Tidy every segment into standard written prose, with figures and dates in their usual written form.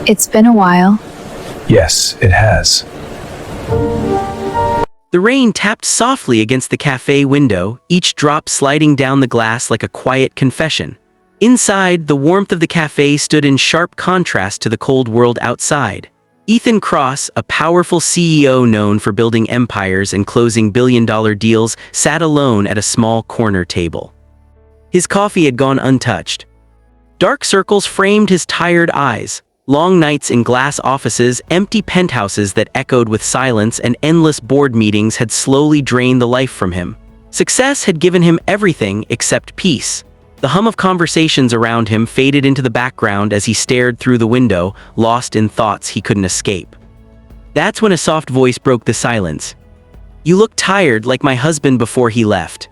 It's been a while. Yes, it has. The rain tapped softly against the cafe window, each drop sliding down the glass like a quiet confession. Inside, the warmth of the cafe stood in sharp contrast to the cold world outside. Ethan Cross, a powerful CEO known for building empires and closing billion-dollar deals, sat alone at a small corner table. His coffee had gone untouched. Dark circles framed his tired eyes. Long nights in glass offices, empty penthouses that echoed with silence, and endless board meetings had slowly drained the life from him. Success had given him everything except peace. The hum of conversations around him faded into the background as he stared through the window, lost in thoughts he couldn't escape. That's when a soft voice broke the silence. "You look tired, like my husband before he left."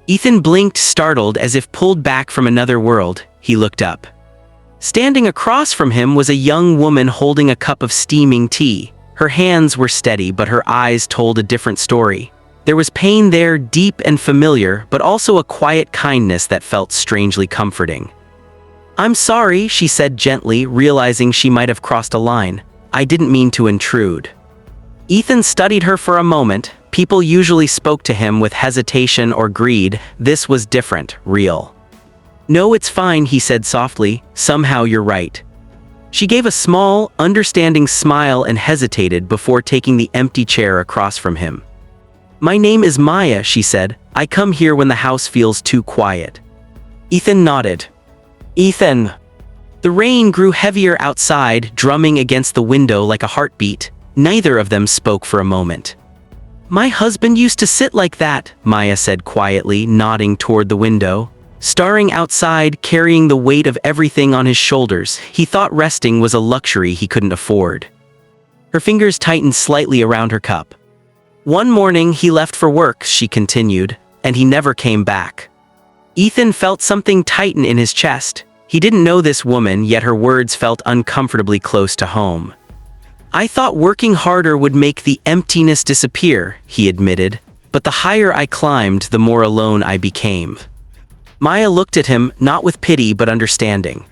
Ethan blinked, startled, as if pulled back from another world. He looked up. Standing across from him was a young woman holding a cup of steaming tea. Her hands were steady, but her eyes told a different story. There was pain there, deep and familiar, but also a quiet kindness that felt strangely comforting. "I'm sorry," she said gently, realizing she might have crossed a line. "I didn't mean to intrude." Ethan studied her for a moment. People usually spoke to him with hesitation or greed. This was different, real. "No, it's fine," he said softly. "Somehow you're right." She gave a small, understanding smile and hesitated before taking the empty chair across from him. "My name is Maya," she said. "I come here when the house feels too quiet." Ethan nodded. "Ethan." The rain grew heavier outside, drumming against the window like a heartbeat. Neither of them spoke for a moment. "My husband used to sit like that," Maya said quietly, nodding toward the window. Staring outside, carrying the weight of everything on his shoulders, he thought resting was a luxury he couldn't afford. Her fingers tightened slightly around her cup. "One morning he left for work," she continued, "and he never came back." Ethan felt something tighten in his chest. He didn't know this woman, yet her words felt uncomfortably close to home. "I thought working harder would make the emptiness disappear," he admitted, "but the higher I climbed, the more alone I became." Maya looked at him, not with pity but understanding.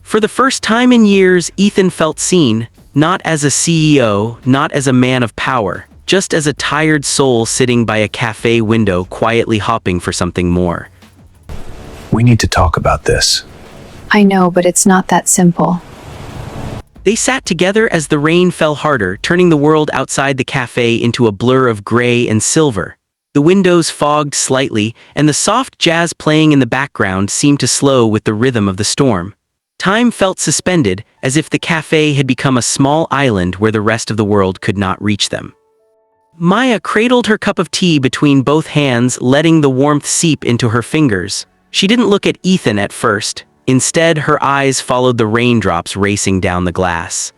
For the first time in years, Ethan felt seen, not as a CEO, not as a man of power, just as a tired soul sitting by a cafe window quietly hoping for something more. We need to talk about this. I know, but it's not that simple. They sat together as the rain fell harder, turning the world outside the cafe into a blur of gray and silver. The windows fogged slightly, and the soft jazz playing in the background seemed to slow with the rhythm of the storm. Time felt suspended, as if the cafe had become a small island where the rest of the world could not reach them. Maya cradled her cup of tea between both hands, letting the warmth seep into her fingers. She didn't look at Ethan at first. Instead, her eyes followed the raindrops racing down the glass.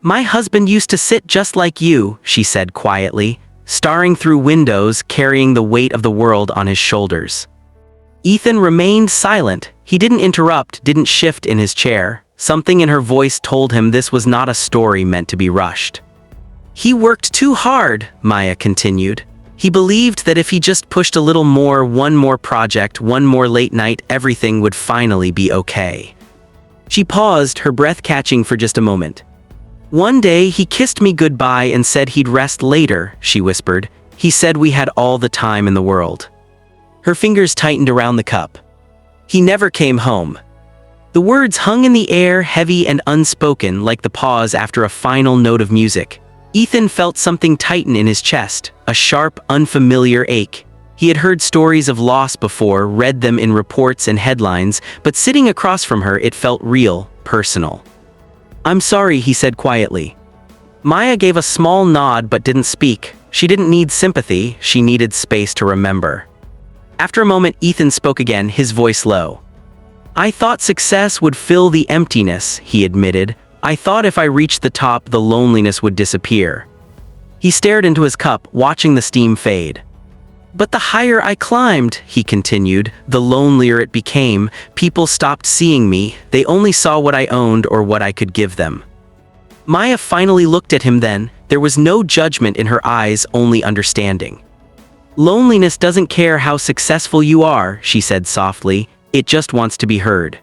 "My husband used to sit just like you," she said quietly, staring through windows, carrying the weight of the world on his shoulders. Ethan remained silent. He didn't interrupt, didn't shift in his chair. Something in her voice told him this was not a story meant to be rushed. "He worked too hard," Maya continued. "He believed that if he just pushed a little more, one more project, one more late night, everything would finally be okay." She paused, her breath catching for just a moment. "One day he kissed me goodbye and said he'd rest later," she whispered. "He said we had all the time in the world." Her fingers tightened around the cup. "He never came home." The words hung in the air, heavy and unspoken, like the pause after a final note of music. Ethan felt something tighten in his chest, a sharp, unfamiliar ache. He had heard stories of loss before, read them in reports and headlines, but sitting across from her, it felt real, personal. "I'm sorry," he said quietly. Maya gave a small nod but didn't speak. She didn't need sympathy, she needed space to remember. After a moment, Ethan spoke again, his voice low. "I thought success would fill the emptiness," he admitted. "I thought if I reached the top, the loneliness would disappear." He stared into his cup, watching the steam fade. "But the higher I climbed," he continued, "the lonelier it became. People stopped seeing me. They only saw what I owned or what I could give them." Maya finally looked at him then. There was no judgment in her eyes, only understanding. "Loneliness doesn't care how successful you are," she said softly. "It just wants to be heard."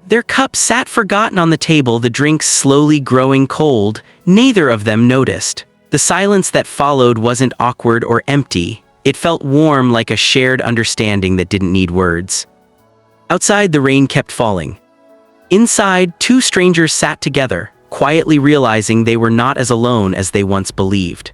Their cups sat forgotten on the table, the drinks slowly growing cold. Neither of them noticed. The silence that followed wasn't awkward or empty. It felt warm, like a shared understanding that didn't need words. Outside, the rain kept falling. Inside, two strangers sat together, quietly realizing they were not as alone as they once believed.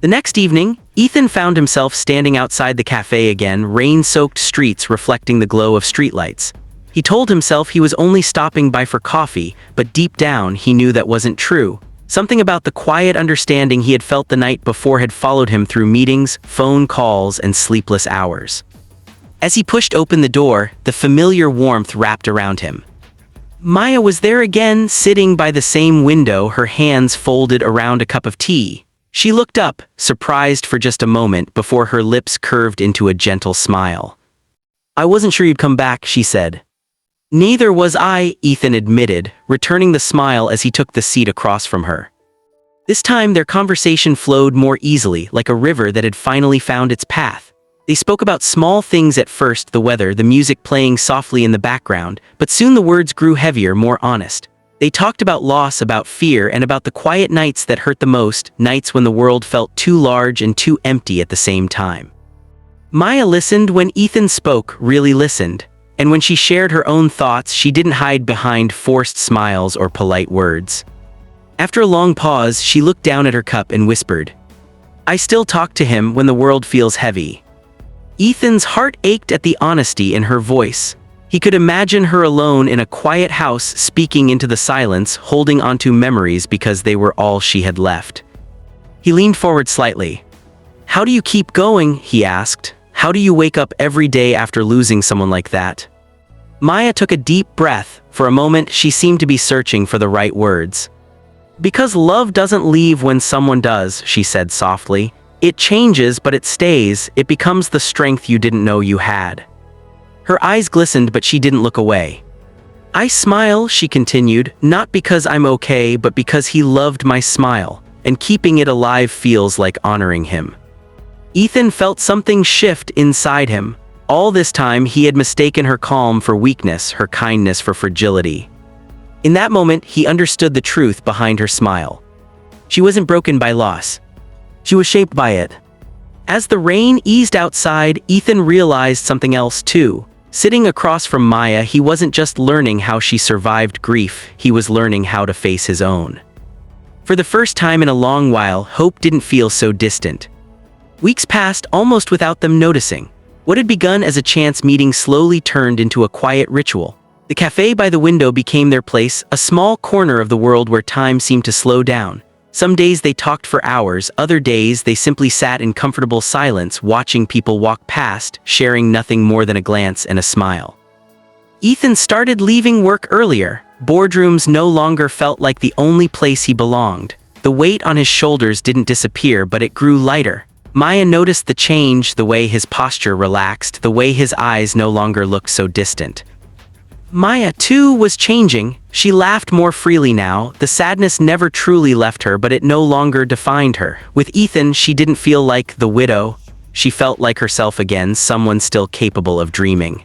The next evening, Ethan found himself standing outside the cafe again, rain-soaked streets reflecting the glow of streetlights. He told himself he was only stopping by for coffee, but deep down he knew that wasn't true. Something about the quiet understanding he had felt the night before had followed him through meetings, phone calls, and sleepless hours. As he pushed open the door, the familiar warmth wrapped around him. Maya was there again, sitting by the same window, her hands folded around a cup of tea. She looked up, surprised for just a moment, before her lips curved into a gentle smile. "I wasn't sure you'd come back," she said. "Neither was I," Ethan admitted, returning the smile as he took the seat across from her. This time their conversation flowed more easily, like a river that had finally found its path. They spoke about small things at first, the weather, the music playing softly in the background, but soon the words grew heavier, more honest. They talked about loss, about fear, and about the quiet nights that hurt the most, nights when the world felt too large and too empty at the same time. Maya listened when Ethan spoke, really listened. And when she shared her own thoughts, she didn't hide behind forced smiles or polite words. After a long pause, she looked down at her cup and whispered, "I still talk to him when the world feels heavy." Ethan's heart ached at the honesty in her voice. He could imagine her alone in a quiet house, speaking into the silence, holding onto memories because they were all she had left. He leaned forward slightly. "How do you keep going?" he asked. "How do you wake up every day after losing someone like that?" Maya took a deep breath. For a moment, she seemed to be searching for the right words. "Because love doesn't leave when someone does," she said softly. "It changes, but it stays. It becomes the strength you didn't know you had." Her eyes glistened, but she didn't look away. "I smile," she continued, "not because I'm okay, but because he loved my smile, and keeping it alive feels like honoring him." Ethan felt something shift inside him. All this time, he had mistaken her calm for weakness, her kindness for fragility. In that moment, he understood the truth behind her smile. She wasn't broken by loss. She was shaped by it. As the rain eased outside, Ethan realized something else too. Sitting across from Maya, he wasn't just learning how she survived grief, he was learning how to face his own. For the first time in a long while, hope didn't feel so distant. Weeks passed almost without them noticing. What had begun as a chance meeting slowly turned into a quiet ritual. The cafe by the window became their place, a small corner of the world where time seemed to slow down. Some days they talked for hours, other days they simply sat in comfortable silence, watching people walk past, sharing nothing more than a glance and a smile. Ethan started leaving work earlier. Boardrooms no longer felt like the only place he belonged. The weight on his shoulders didn't disappear, but it grew lighter. Maya noticed the change, the way his posture relaxed, the way his eyes no longer looked so distant. Maya, too, was changing. She laughed more freely now. The sadness never truly left her, but it no longer defined her. With Ethan, she didn't feel like the widow. She felt like herself again, someone still capable of dreaming.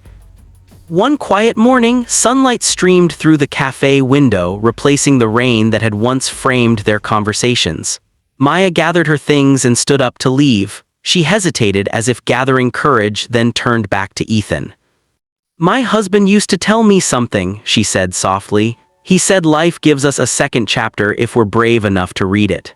One quiet morning, sunlight streamed through the cafe window, replacing the rain that had once framed their conversations. Maya gathered her things and stood up to leave. She hesitated, as if gathering courage, then turned back to Ethan. "My husband used to tell me something," she said softly. "He said life gives us a second chapter if we're brave enough to read it."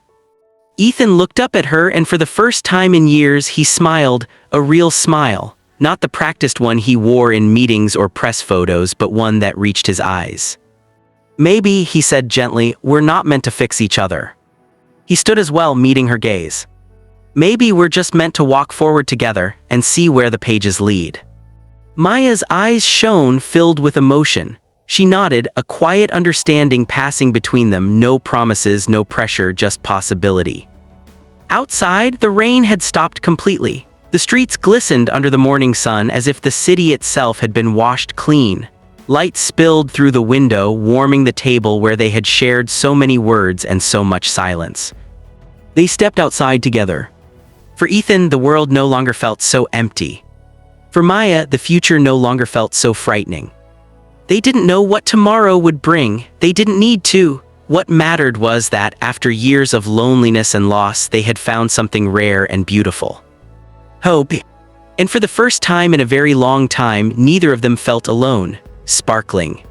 Ethan looked up at her, and for the first time in years he smiled, a real smile. Not the practiced one he wore in meetings or press photos, but one that reached his eyes. "Maybe," he said gently, "we're not meant to fix each other." He stood as well, meeting her gaze. "Maybe we're just meant to walk forward together and see where the pages lead." Maya's eyes shone, filled with emotion. She nodded, a quiet understanding passing between them, no promises, no pressure, just possibility. Outside, the rain had stopped completely. The streets glistened under the morning sun as if the city itself had been washed clean. Light spilled through the window, warming the table where they had shared so many words and so much silence. They stepped outside together. For Ethan, the world no longer felt so empty. For Maya, the future no longer felt so frightening. They didn't know what tomorrow would bring. They didn't need to. What mattered was that, after years of loneliness and loss, they had found something rare and beautiful. Hope. And for the first time in a very long time, neither of them felt alone. Sparkling,